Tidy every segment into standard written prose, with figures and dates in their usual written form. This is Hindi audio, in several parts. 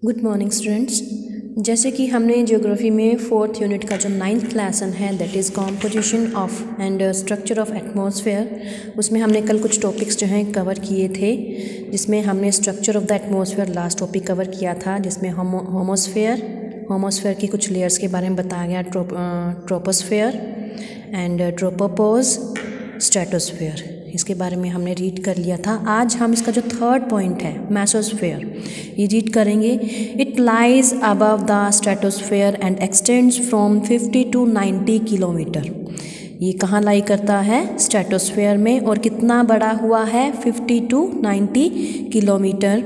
Good morning students. जैसे कि हमने ज्योग्राफी में 4th यूनिट का जो 9th लेसन है that is composition of and structure of atmosphere, उसमें हमने कल कुछ टॉपिक्स जो हैं कवर किए थे, जिसमें हमने structure of the atmosphere last topic cover किया था, जिसमें होमोस्फेयर की कुछ लेयर्स के बारे में बताया गया, ट्रोपोस्फेयर एंड ट्रोपोपोज, स्ट्रेटोस्फेयर, इसके बारे में हमने रीड कर लिया था। आज हम इसका जो 3rd पॉइंट है मेसोस्फेयर, ये रीड करेंगे। It lies above the stratosphere and extends from 50 to 90 kilometre. ये कहाँ लाई करता है? स्ट्रेटोस्फेयर में। और कितना बड़ा हुआ है? 50 to 90 kilometre.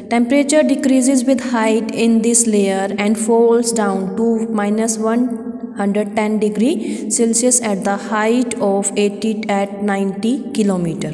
Temperature decreases with height in this layer and falls down to -110 degree Celsius at the height of 80 at 90 kilometre.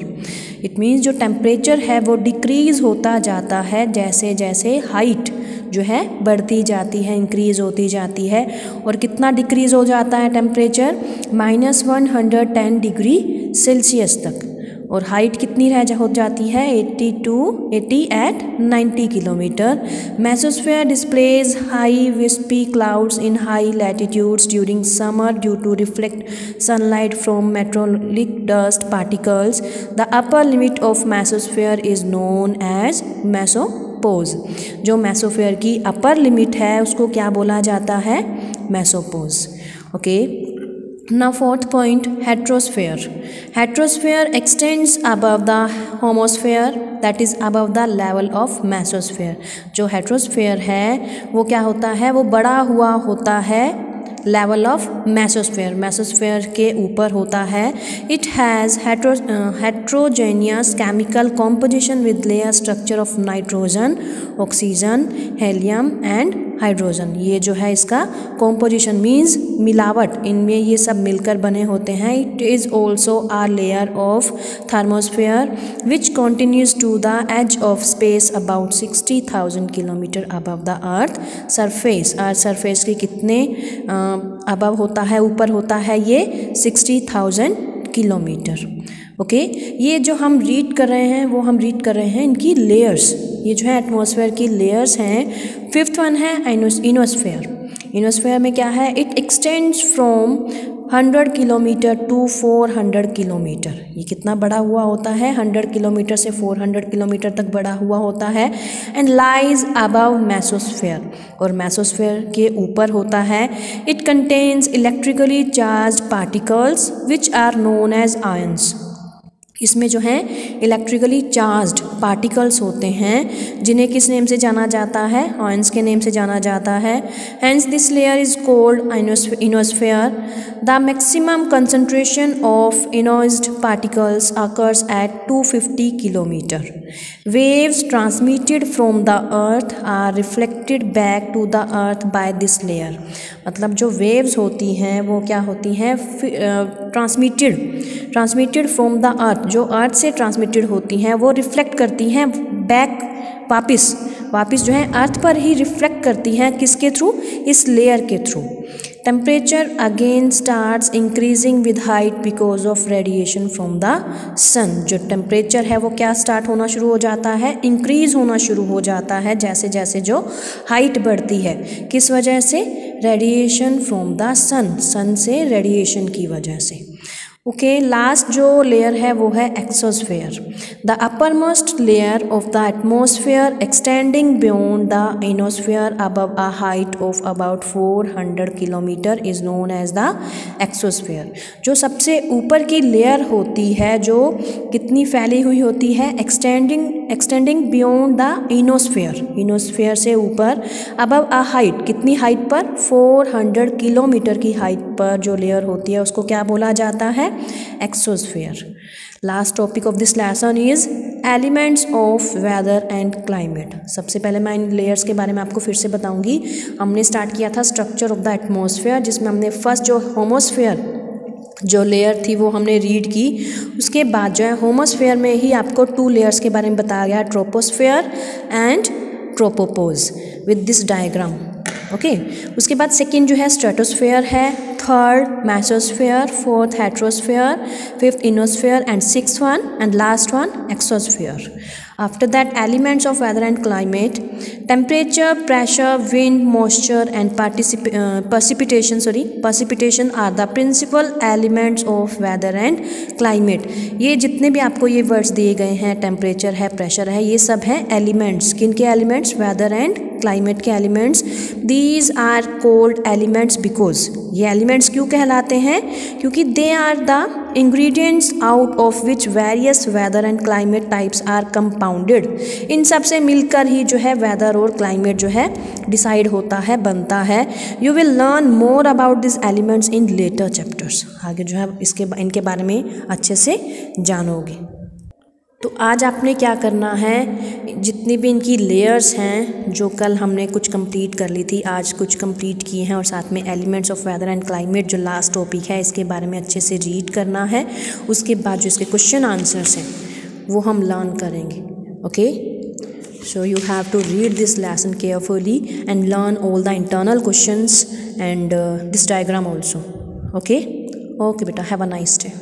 It means जो टेम्परेचर है वो डिक्रीज़ होता जाता है जैसे जैसे हाइट जो है बढ़ती जाती है, इंक्रीज़ होती जाती है। और कितना डिक्रीज़ हो जाता है टेम्परेचर? -110 डिग्री सेल्सियस तक। और हाइट कितनी हो जाती है? 80 at 90 kilometre. Mesosphere displays high wispy clouds in high latitudes during summer due to reflect sunlight from meteoric dust particles. The upper limit of mesosphere is known as mesopause. जो मेसोस्फेयर की अपर लिमिट है उसको क्या बोला जाता है? Mesopause. Okay, now 4th point, heterosphere. Heterosphere extends above the homosphere, that is above the level of mesosphere. जो heterosphere है वो क्या होता है? वो बड़ा हुआ होता है लेवल ऑफ मेसोस्फेयर, मेसोस्फेयर के ऊपर होता है। It has heterogeneous chemical composition with layer structure of nitrogen, oxygen, helium and hydrogen. ये जो है इसका कॉम्पोजिशन मीन्स मिलावट, इनमें ये सब मिलकर बने होते हैं। It is also a layer of thermosphere which continues to the edge of space about 60,000 kilometre above the earth surface. Earth surface के कितने अबव होता है, ऊपर होता है ये? 60,000 किलोमीटर। ओके, ये जो हम रीड कर रहे हैं वो हम रीड कर रहे हैं इनकी लेयर्स। ये जो है एटमॉस्फेयर की लेयर्स हैं। 5th वन है इनोस्फेयर। इनोस्फेयर में क्या है? It extends from 100 kilometre to 400 kilometre. ये कितना बड़ा हुआ होता है? 100 किलोमीटर से 400 किलोमीटर तक बड़ा हुआ होता है। एंड लाइज अबव मेसोस्फेयर, और मेसोस्फेयर के ऊपर होता है। It contains electrically charge particles which are known as ions. इसमें जो है इलेक्ट्रिकली चार्ज्ड पार्टिकल्स होते हैं जिन्हें किस नेम से जाना जाता है? आयंस के नेम से जाना जाता है। Hence this layer is called ionosphere. The maximum concentration of ionised particles occurs at 250 kilometre. Waves transmitted from the earth are reflected back to the earth by this layer. मतलब जो वेव्स होती हैं वो क्या होती हैं? ट्रांसमिटेड फ्रॉम द अर्थ, जो अर्थ से ट्रांसमिटेड होती हैं वो रिफ्लेक्ट करती हैं बैक, वापस जो है अर्थ पर ही रिफ्लेक्ट करती हैं। किसके थ्रू? इस लेयर के through. Temperature again starts increasing with height because of radiation from the sun. जो टेम्परेचर है वो क्या स्टार्ट होना शुरू हो जाता है? इंक्रीज होना शुरू हो जाता है जैसे जैसे जो हाइट बढ़ती है। किस वजह से? रेडिएशन फ्रॉम द सन से रेडिएशन की वजह से। ओके, लास्ट जो लेयर है वो है exosphere. The upper most layer of the atmosphere extending beyond the ionosphere above a height of about 400 kilometre is known as the exosphere. जो सबसे ऊपर की लेयर होती है जो कितनी फैली हुई होती है? एक्सटेंडिंग बियॉन्ड द इनोस्फेयर से ऊपर, अबव अ हाइट, कितनी हाइट पर? 400 किलोमीटर की हाइट पर जो लेयर होती है उसको क्या बोला जाता है? Exosphere. Last topic of this lesson is elements of weather and climate. सबसे पहले मैं इन लेयर्स के बारे में आपको फिर से बताऊंगी। हमने स्टार्ट किया था स्ट्रक्चर ऑफ द एटमॉस्फेयर, जिसमें हमने फर्स्ट जो होमोस्फेयर जो लेयर थी वो हमने रीड की। उसके बाद जो है होमोस्फेयर में ही आपको 2 लेयर्स के बारे में बताया गया, troposphere and tropopause with this diagram. Okay, उसके बाद सेकेंड जो है स्ट्रेटोस्फेयर है, 3rd mesosphere, 4th heterosphere, 5th ionosphere and 6th one and last one exosphere. After that, elements of weather and climate: temperature, pressure, wind, moisture and precipitation are the principal elements of weather and climate. ये जितने भी आपको ये वर्ड्स दिए गए हैं, टेम्परेचर है, प्रेशर है, ये सब हैं एलिमेंट्स. किन के एलिमेंट्स? वेदर एंड क्लाइमेट के elements. These are called elements because, ये एलिमेंट्स क्यों कहलाते हैं? क्योंकि they are the ingredients out of which various weather and climate types are compounded. इन सब से मिलकर ही जो है वेदर और क्लाइमेट जो है डिसाइड होता है, बनता है. You will learn more about this elements in later chapters. आगे जो है इनके बारे में अच्छे से जानोगे. तो आज आपने क्या करना है, जितनी भी इनकी लेयर्स हैं जो कल हमने कुछ कंप्लीट कर ली थी, आज कुछ कंप्लीट किए हैं, और साथ में elements of weather and climate जो लास्ट टॉपिक है इसके बारे में अच्छे से रीड करना है. उसके बाद जो इसके क्वेश्चन आंसर्स हैं वो हम लर्न करेंगे. Okay, so you have to read this lesson carefully and learn all the internal questions and this diagram also. Okay beta, have a nice day.